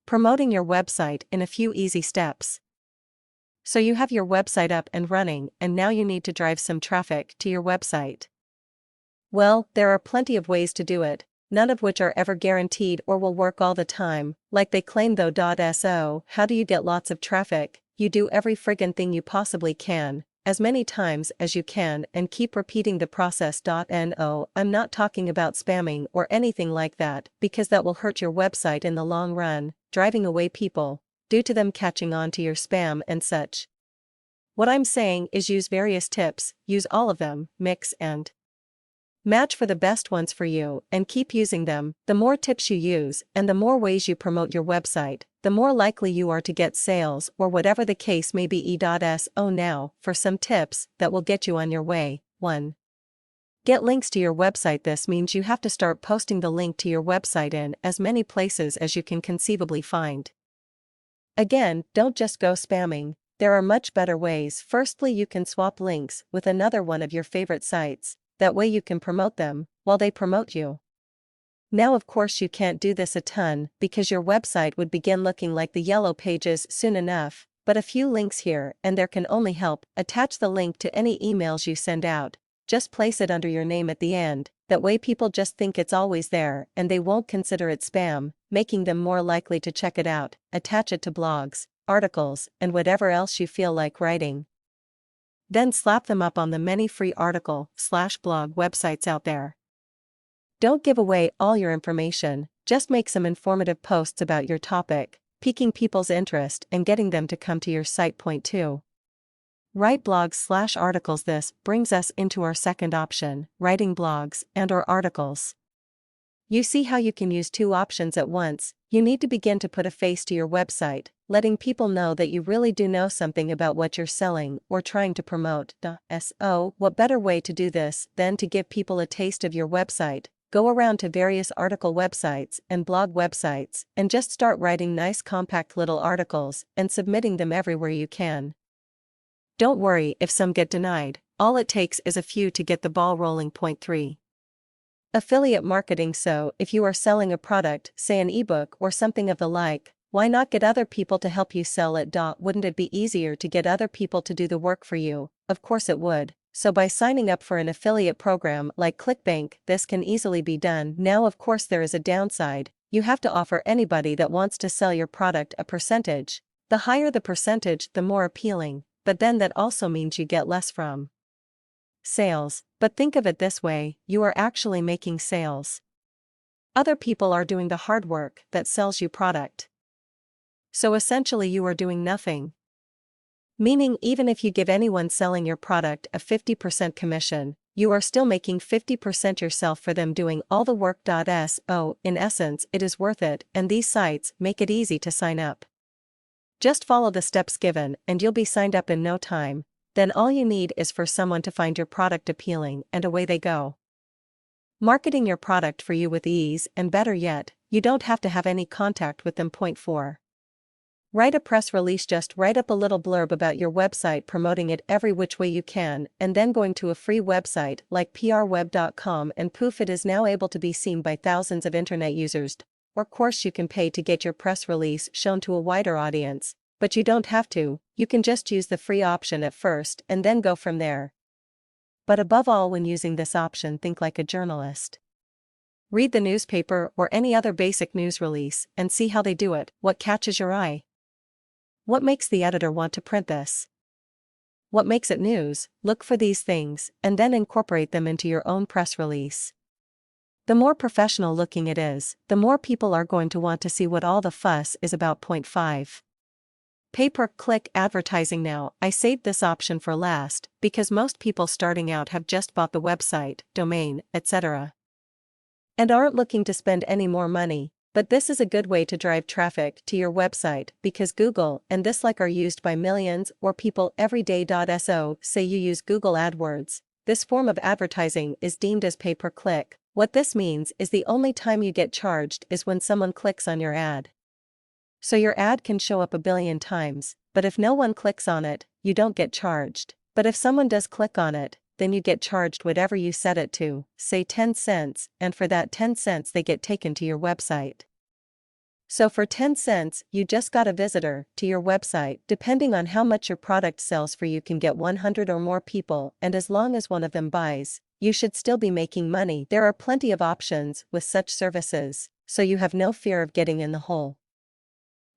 Promoting your website in a few easy steps. So you have your website up and running, and now you need to drive some traffic to your website. Well, there are plenty of ways to do it, none of which are ever guaranteed or will work all the time, like they claim though. So, how do you get lots of traffic? You do every friggin' thing you possibly can, as many times as you can, and keep repeating the process. No, I'm not talking about spamming or anything like that, because that will hurt your website in the long run, driving away people, due to them catching on to your spam and such. What I'm saying is use various tips, use all of them, mix and match for the best ones for you, and keep using them. The more tips you use, and the more ways you promote your website, the more likely you are to get sales or whatever the case may be. So now, for some tips that will get you on your way. 1. Get links to your website. This means you have to start posting the link to your website in as many places as you can conceivably find. Again, don't just go spamming, there are much better ways. Firstly, you can swap links with another one of your favorite sites. That way you can promote them, while they promote you. Now of course you can't do this a ton, because your website would begin looking like the Yellow Pages soon enough, but a few links here and there can only help. Attach the link to any emails you send out, just place it under your name at the end, that way people just think it's always there and they won't consider it spam, making them more likely to check it out. Attach it to blogs, articles, and whatever else you feel like writing. Then slap them up on the many free article/blog websites out there. Don't give away all your information, just make some informative posts about your topic, piquing people's interest and getting them to come to your site. Point 2. Write blogs/articles. This brings us into our second option, writing blogs and/or articles. You see how you can use two options at once. You need to begin to put a face to your website, letting people know that you really do know something about what you're selling or trying to promote. So, what better way to do this than to give people a taste of your website? Go around to various article websites and blog websites and just start writing nice compact little articles and submitting them everywhere you can. Don't worry if some get denied, all it takes is a few to get the ball rolling. Point 3. Affiliate marketing. So, if you are selling a product, say an ebook or something of the like, why not get other people to help you sell it? Wouldn't it be easier to get other people to do the work for you? Of course it would. So by signing up for an affiliate program like ClickBank, this can easily be done. Now of course there is a downside, you have to offer anybody that wants to sell your product a percentage. The higher the percentage, the more appealing, but then that also means you get less from sales. But think of it this way, you are actually making sales. Other people are doing the hard work that sells you product. So essentially you are doing nothing. Meaning even if you give anyone selling your product a 50% commission, you are still making 50% yourself for them doing all the work. So, in essence, it is worth it, and these sites make it easy to sign up. Just follow the steps given and you'll be signed up in no time. Then all you need is for someone to find your product appealing and away they go. Marketing your product for you with ease, and better yet, you don't have to have any contact with them. Point 4. Write a press release. Just write up a little blurb about your website, promoting it every which way you can, and then going to a free website like prweb.com, and poof, it is now able to be seen by thousands of internet users. Of course you can pay to get your press release shown to a wider audience, but you don't have to, you can just use the free option at first and then go from there. But above all, when using this option, think like a journalist. Read the newspaper or any other basic news release and see how they do it. What catches your eye? What makes the editor want to print this? What makes it news? Look for these things and then incorporate them into your own press release. The more professional looking it is, the more people are going to want to see what all the fuss is about. Point 5. Pay-per-click advertising. Now, I saved this option for last because most people starting out have just bought the website, domain, etc. and aren't looking to spend any more money. But this is a good way to drive traffic to your website because Google and this like are used by millions or people every day. So, say you use Google AdWords. This form of advertising is deemed as pay-per-click. What this means is the only time you get charged is when someone clicks on your ad. So your ad can show up a billion times, but if no one clicks on it, you don't get charged. But if someone does click on it, then you get charged whatever you set it to, say 10 cents, and for that 10 cents they get taken to your website. So for 10 cents, you just got a visitor to your website. Depending on how much your product sells for, you can get 100 or more people, and as long as one of them buys, you should still be making money. There are plenty of options with such services, so you have no fear of getting in the hole.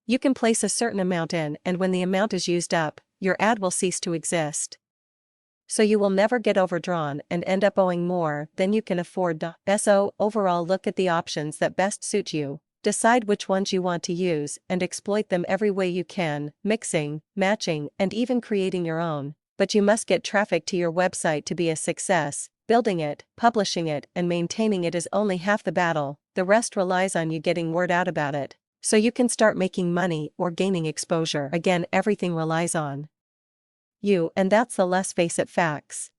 You can place a certain amount in, and when the amount is used up, your ad will cease to exist. So you will never get overdrawn and end up owing more than you can afford. So overall, look at the options that best suit you. Decide which ones you want to use and exploit them every way you can, mixing, matching, and even creating your own. But you must get traffic to your website to be a success. Building it, publishing it, and maintaining it is only half the battle. The rest relies on you getting word out about it, so you can start making money or gaining exposure. Again, everything relies on you, and that's the let's face it facts.